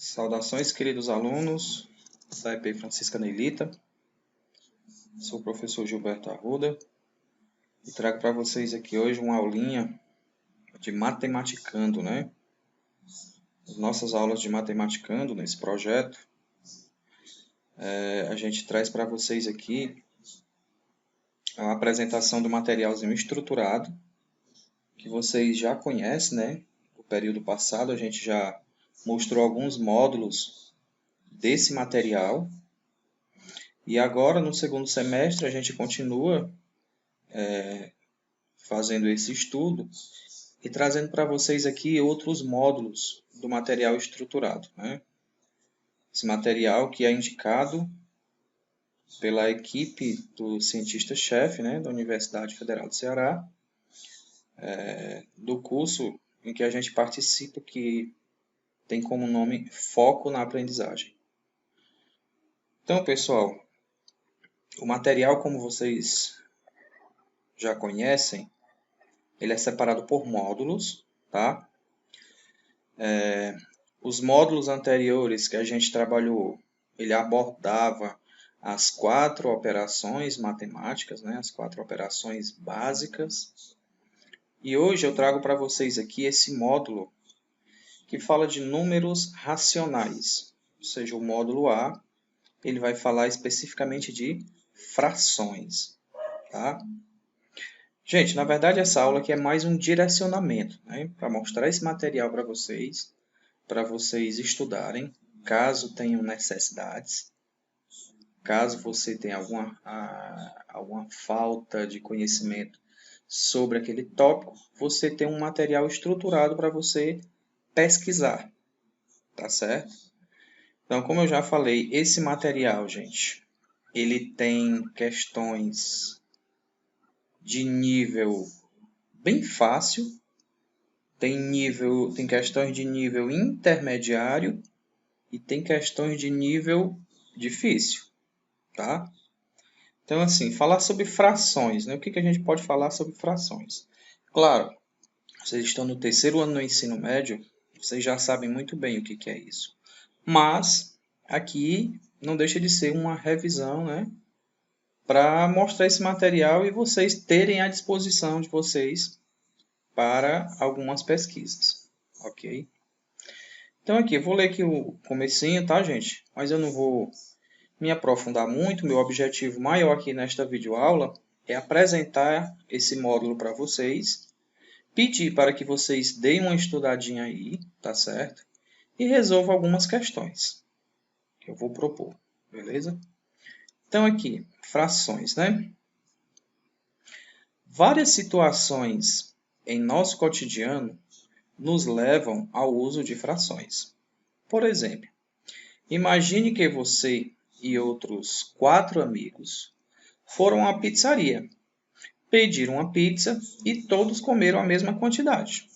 Saudações, queridos alunos da EP Francisca Neilita. Sou o professor Gilberto Arruda e trago para vocês aqui hoje uma aulinha de matematicando, né? As nossas aulas de matematicando nesse projeto, a gente traz para vocês aqui a apresentação do materialzinho estruturado, que vocês já conhecem, né? No período passado a gente já mostrou alguns módulos desse material. E agora, no segundo semestre, a gente continua fazendo esse estudo e trazendo para vocês aqui outros módulos do material estruturado, né? Esse material que é indicado pela equipe do cientista-chefe, né, da Universidade Federal do Ceará, do curso em que a gente participa, que tem como nome Foco na Aprendizagem. Então, pessoal, o material, como vocês já conhecem, ele é separado por módulos, tá? Os módulos anteriores que a gente trabalhou, ele abordava as 4 operações matemáticas, né? As 4 operações básicas. E hoje eu trago para vocês aqui esse módulo que fala de números racionais. Ou seja, o módulo A, ele vai falar especificamente de frações, tá? Gente, na verdade essa aula aqui é mais um direcionamento, né? Para mostrar esse material para vocês estudarem, caso tenham necessidades. Caso você tenha alguma falta de conhecimento sobre aquele tópico, você tem um material estruturado para você pesquisar, tá certo? Então, como eu já falei, esse material, gente, ele tem questões de nível bem fácil, tem questões de nível intermediário e tem questões de nível difícil, tá? Então, assim, falar sobre frações, né? O que a gente pode falar sobre frações? Claro, vocês estão no terceiro ano do ensino médio, vocês já sabem muito bem o que é isso. Mas, aqui, não deixa de ser uma revisão, né? Para mostrar esse material e vocês terem à disposição de vocês para algumas pesquisas, ok? Então, aqui, eu vou ler aqui o comecinho, tá, gente? Mas eu não vou me aprofundar muito. Meu objetivo maior aqui nesta videoaula é apresentar esse módulo para vocês, pedir para que vocês deem uma estudadinha aí, tá certo? E resolvam algumas questões que eu vou propor, beleza? Então aqui, frações, né? Várias situações em nosso cotidiano nos levam ao uso de frações. Por exemplo, imagine que você e outros 4 amigos foram à pizzaria, pediram uma pizza e todos comeram a mesma quantidade.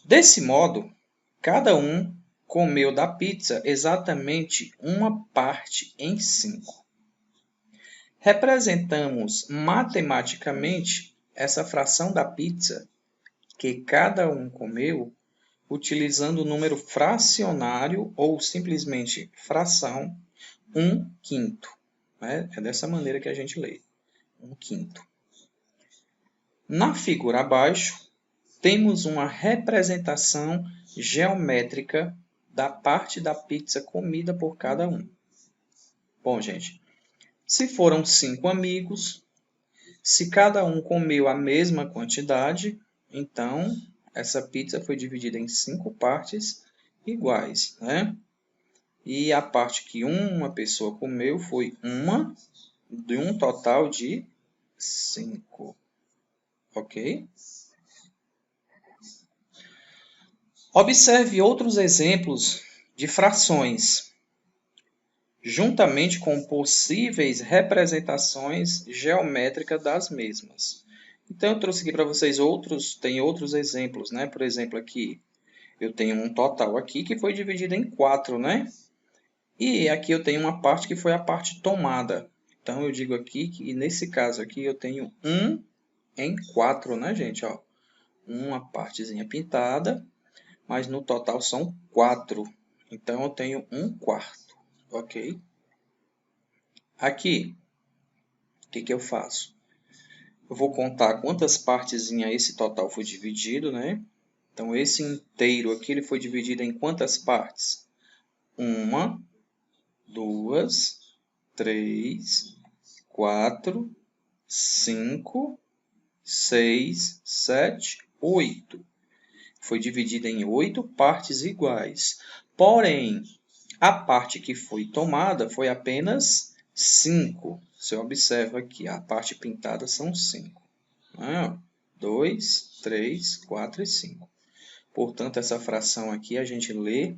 Desse modo, cada um comeu da pizza exatamente uma parte em 5. Representamos matematicamente essa fração da pizza que cada um comeu utilizando o número fracionário ou simplesmente fração 1/5. Né? É dessa maneira que a gente lê. 1/5. Na figura abaixo, temos uma representação geométrica da parte da pizza comida por cada um. Bom, gente, se foram 5 amigos, se cada um comeu a mesma quantidade, então essa pizza foi dividida em 5 partes iguais, né? E a parte que uma pessoa comeu foi uma de um total de 5. Ok? Observe outros exemplos de frações, juntamente com possíveis representações geométricas das mesmas. Então, eu trouxe aqui para vocês tem outros exemplos, né? Por exemplo, aqui eu tenho um total aqui que foi dividido em 4, né? E aqui eu tenho uma parte que foi a parte tomada. Então, eu digo aqui que nesse caso aqui eu tenho 1 em 4, né, gente? Ó, uma partezinha pintada, mas no total são 4. Então, eu tenho 1/4, ok? Aqui, o que eu faço? Eu vou contar quantas partezinhas esse total foi dividido, né? Então, esse inteiro aqui ele foi dividido em quantas partes? 1, 2, 3, 4, 5, 6, 7, 8. Foi dividido em 8 partes iguais. Porém, a parte que foi tomada foi apenas 5. Você observa aqui, a parte pintada são 5. 2, 3, 4 e 5. Portanto, essa fração aqui a gente lê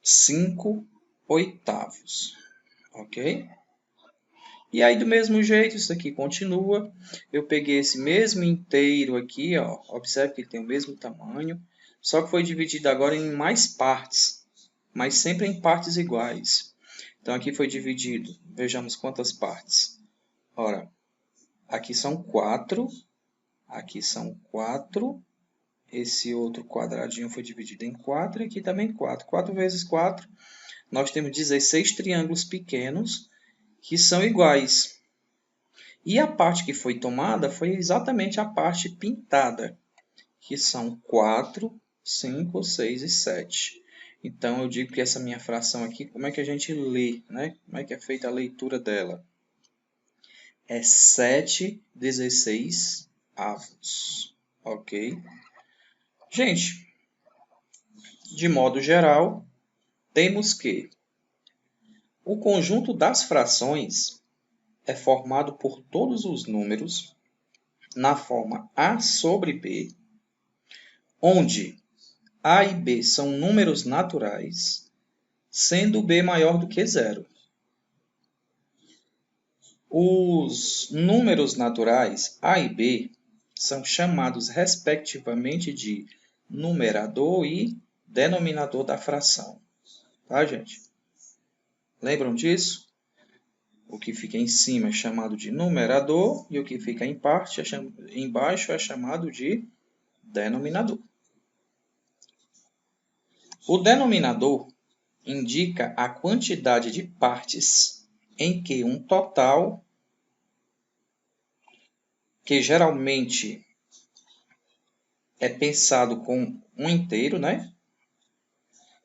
5/8. Ok? E aí, do mesmo jeito, isso aqui continua. Eu peguei esse mesmo inteiro aqui, ó. Observe que ele tem o mesmo tamanho. Só que foi dividido agora em mais partes. Mas sempre em partes iguais. Então, aqui foi dividido. Vejamos quantas partes. Ora, aqui são 4. Aqui são 4. Esse outro quadradinho foi dividido em 4. E aqui também 4. 4 vezes 4. Nós temos 16 triângulos pequenos que são iguais. E a parte que foi tomada foi exatamente a parte pintada, que são 4, 5, 6 e 7. Então, eu digo que essa minha fração aqui, como é que a gente lê, né? Como é que é feita a leitura dela? É 7/16. Ok? Gente, de modo geral, temos que o conjunto das frações é formado por todos os números na forma A sobre B, onde A e B são números naturais, sendo B maior do que zero. Os números naturais A e B são chamados respectivamente de numerador e denominador da fração. Tá, gente? Lembram disso? O que fica em cima é chamado de numerador e o que fica embaixo é chamado de denominador. O denominador indica a quantidade de partes em que um total, que geralmente é pensado com um inteiro, né?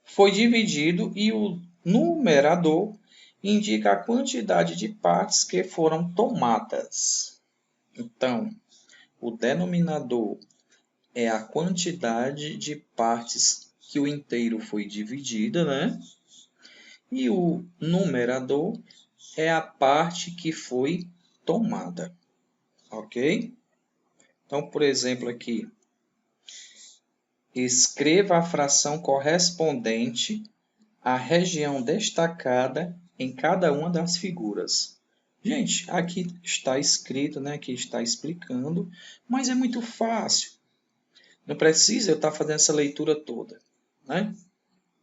Foi dividido, e o numerador indica a quantidade de partes que foram tomadas. Então, o denominador é a quantidade de partes que o inteiro foi dividida, né? E o numerador é a parte que foi tomada. Ok? Então, por exemplo, aqui, escreva a fração correspondente à região destacada em cada uma das figuras. Gente, aqui está escrito, né? Aqui está explicando, mas é muito fácil. Não precisa eu estar fazendo essa leitura toda, né?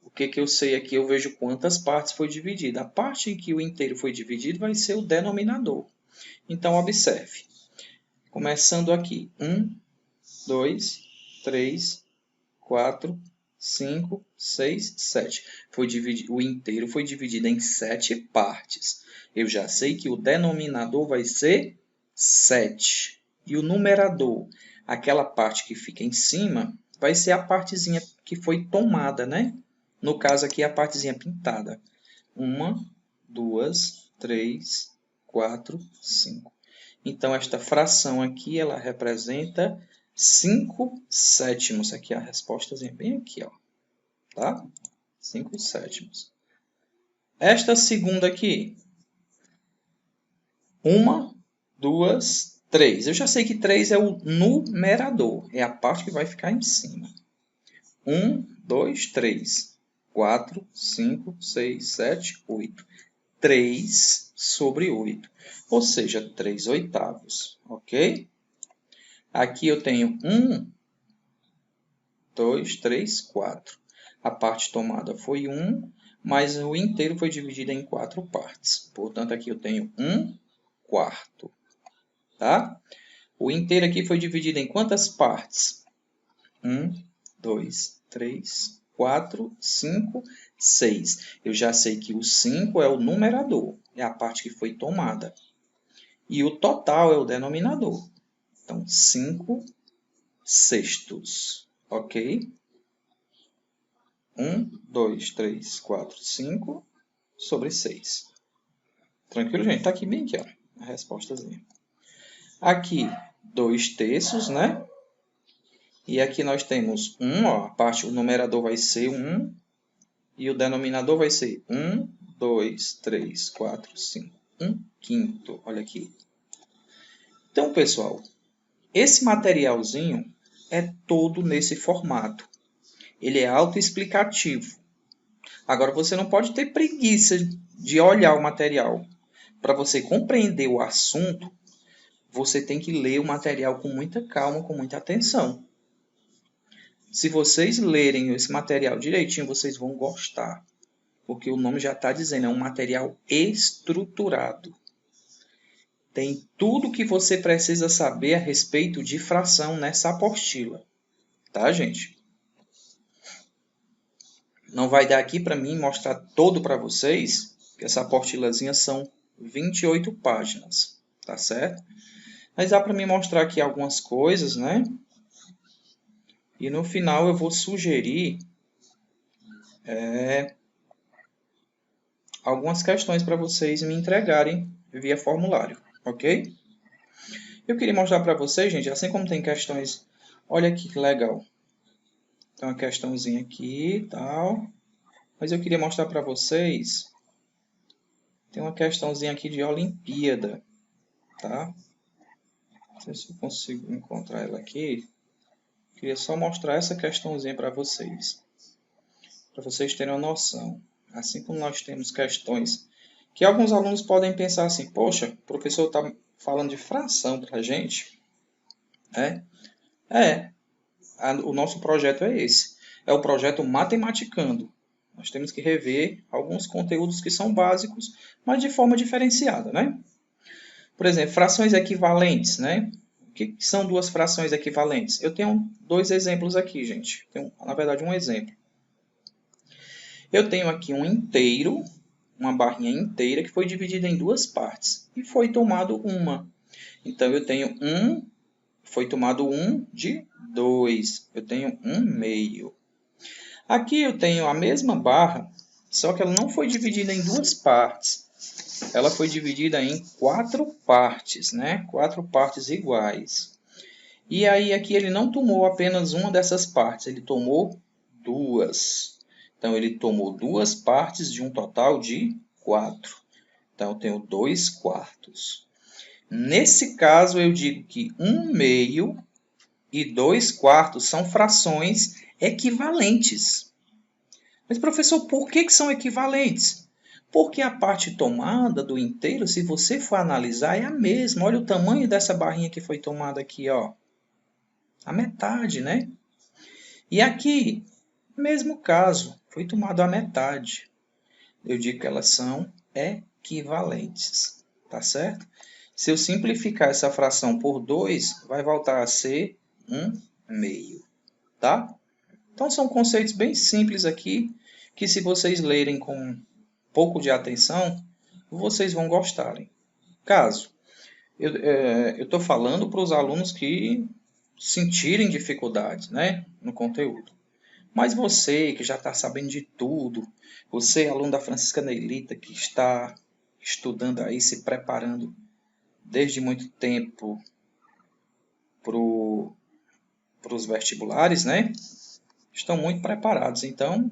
O que eu sei aqui, eu vejo quantas partes foi dividida. A parte em que o inteiro foi dividido vai ser o denominador. Então, observe. Começando aqui. 1, 2, 3, 4, 5, 6, 7. O inteiro foi dividido em 7 partes. Eu já sei que o denominador vai ser 7. E o numerador, aquela parte que fica em cima, vai ser a partezinha que foi tomada, né? No caso aqui, a partezinha pintada. 1, 2, 3, 4, 5. Então, esta fração aqui, ela representa 5/7. Aqui a respostazinha bem aqui, ó. Tá? 5/7. Esta segunda aqui. 1, 2, 3. Eu já sei que 3 é o numerador. É a parte que vai ficar em cima. 1, 2, 3. 4, 5, 6, 7, 8. 3 sobre 8. Ou seja, 3/8. Ok? Aqui eu tenho 1, 2, 3, 4. A parte tomada foi 1, mas o inteiro foi dividido em 4 partes. Portanto, aqui eu tenho 1/4. Tá? O inteiro aqui foi dividido em quantas partes? 1, 2, 3, 4, 5, 6. Eu já sei que o 5 é o numerador, é a parte que foi tomada. E o total é o denominador. Então, 5 sextos, ok? 1, 2, 3, 4, 5 sobre 6. Tranquilo, gente? Está aqui bem aqui, ó, a respostazinha. Aqui, 2 terços, né? E aqui nós temos 1, ó, a parte, o numerador vai ser 1 e o denominador vai ser 1, 2, 3, 4, 5. 1 quinto, olha aqui. Então, pessoal, esse materialzinho é todo nesse formato. Ele é autoexplicativo. Agora, você não pode ter preguiça de olhar o material. Para você compreender o assunto, você tem que ler o material com muita calma, com muita atenção. Se vocês lerem esse material direitinho, vocês vão gostar. Porque o nome já está dizendo, é um material estruturado. Tem tudo que você precisa saber a respeito de fração nessa apostila. Tá, gente? Não vai dar aqui para mim mostrar todo para vocês, que essa apostilazinha são 28 páginas, tá certo? Mas dá para me mostrar aqui algumas coisas, né? E no final eu vou sugerir algumas questões para vocês me entregarem via formulário, ok? Eu queria mostrar para vocês, gente, assim como tem questões... Olha aqui que legal. Tem uma questãozinha aqui e tal. Mas eu queria mostrar para vocês... Tem uma questãozinha aqui de Olimpíada, tá? Não sei se eu consigo encontrar ela aqui. Queria só mostrar essa questãozinha para vocês terem uma noção. Assim como nós temos questões que alguns alunos podem pensar assim, poxa, o professor está falando de fração para a gente. O nosso projeto é esse. É o projeto Matematicando. Nós temos que rever alguns conteúdos que são básicos, mas de forma diferenciada, né? Por exemplo, frações equivalentes, né? O que são duas frações equivalentes? Eu tenho dois exemplos aqui, gente. Tenho, na verdade, um exemplo. Eu tenho aqui um inteiro, uma barrinha inteira, que foi dividida em duas partes. E foi tomado uma. Então, eu tenho foi tomado 1 de 2. Eu tenho 1/2. Aqui eu tenho a mesma barra, só que ela não foi dividida em duas partes. Ela foi dividida em 4 partes, né? 4 partes iguais. E aí aqui ele não tomou apenas uma dessas partes, ele tomou duas. Então, ele tomou duas partes de um total de 4. Então, eu tenho 2 quartos. Nesse caso, eu digo que 1/2 e 2 quartos são frações equivalentes. Mas, professor, por que são equivalentes? Porque a parte tomada do inteiro, se você for analisar, é a mesma. Olha o tamanho dessa barrinha que foi tomada aqui, ó. A metade, né? E aqui, mesmo caso, foi tomado a metade. Eu digo que elas são equivalentes, tá certo? Se eu simplificar essa fração por 2, vai voltar a ser 1/2, tá? Então, são conceitos bem simples aqui, que se vocês lerem com um pouco de atenção, vocês vão gostarem. Caso eu estou falando para os alunos que sentirem dificuldades, né, no conteúdo. Mas você que já está sabendo de tudo, você, aluno da Francisca Neilita, que está estudando aí, se preparando desde muito tempo para os vestibulares, né? Estão muito preparados, então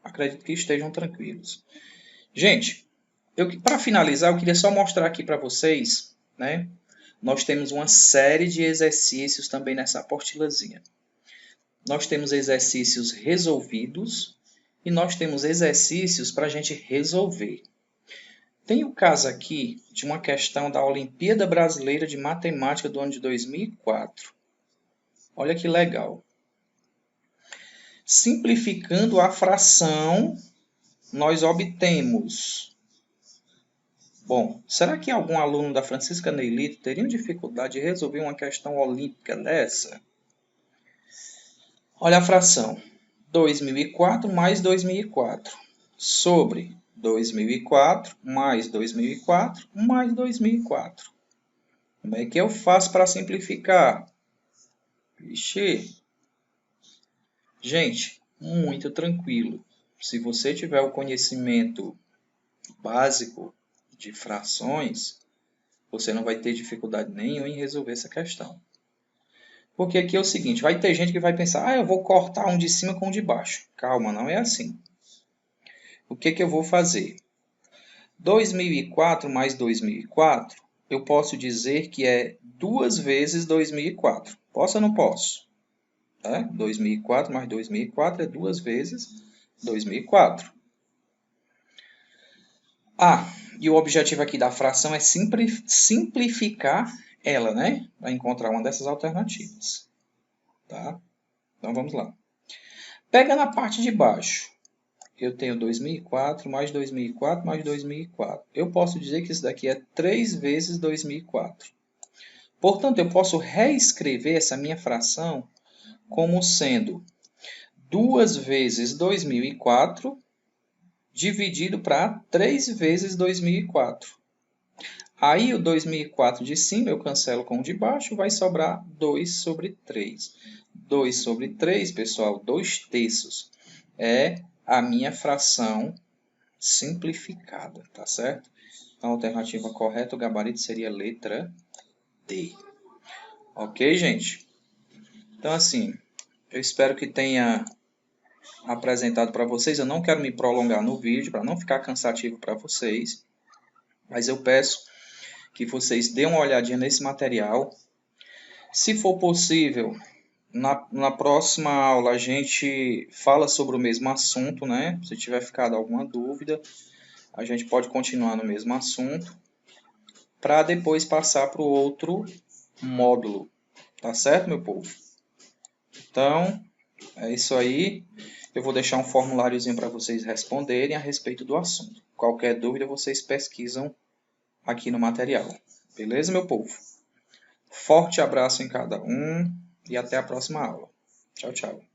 acredito que estejam tranquilos. Gente, para finalizar, eu queria só mostrar aqui para vocês, né? Nós temos uma série de exercícios também nessa apostilazinha. Nós temos exercícios resolvidos e nós temos exercícios para a gente resolver. Tem o caso aqui de uma questão da Olimpíada Brasileira de Matemática do ano de 2004. Olha que legal. Simplificando a fração, nós obtemos... Bom, será que algum aluno da Francisca Neilita teria dificuldade de resolver uma questão olímpica dessa? Olha a fração. 2004 mais 2004 sobre 2004 mais 2004 mais 2004. Como é que eu faço para simplificar? Vixe. Gente, muito tranquilo. Se você tiver o conhecimento básico de frações, você não vai ter dificuldade nenhuma em resolver essa questão. Porque aqui é o seguinte, vai ter gente que vai pensar, eu vou cortar um de cima com um de baixo. Calma, não é assim. O que eu vou fazer? 2004 mais 2004, eu posso dizer que é 2 vezes 2004. Posso ou não posso? 2004 mais 2004 é 2 vezes 2004. E o objetivo aqui da fração é simplificar ela, né? Para encontrar uma dessas alternativas. Tá? Então, vamos lá. Pega na parte de baixo. Eu tenho 2004 mais 2004 mais 2004. Eu posso dizer que isso daqui é 3 vezes 2004. Portanto, eu posso reescrever essa minha fração como sendo 2 vezes 2004 dividido para 3 vezes 2004. Aí o 2004 de cima eu cancelo com o de baixo, vai sobrar 2 sobre 3. 2 sobre 3, pessoal, 2 terços. É a minha fração simplificada, tá certo? Então, a alternativa correta, o gabarito seria a letra D. Ok, gente? Então, assim, eu espero que tenha apresentado para vocês. Eu não quero me prolongar no vídeo, para não ficar cansativo para vocês. Mas eu peço que vocês dêem uma olhadinha nesse material. Se for possível, na próxima aula a gente fala sobre o mesmo assunto, né? Se tiver ficado alguma dúvida, a gente pode continuar no mesmo assunto, para depois passar para o outro módulo. Tá certo, meu povo? Então, é isso aí. Eu vou deixar um formuláriozinho para vocês responderem a respeito do assunto. Qualquer dúvida, vocês pesquisam aqui no material. Beleza, meu povo? Forte abraço em cada um e até a próxima aula. Tchau, tchau.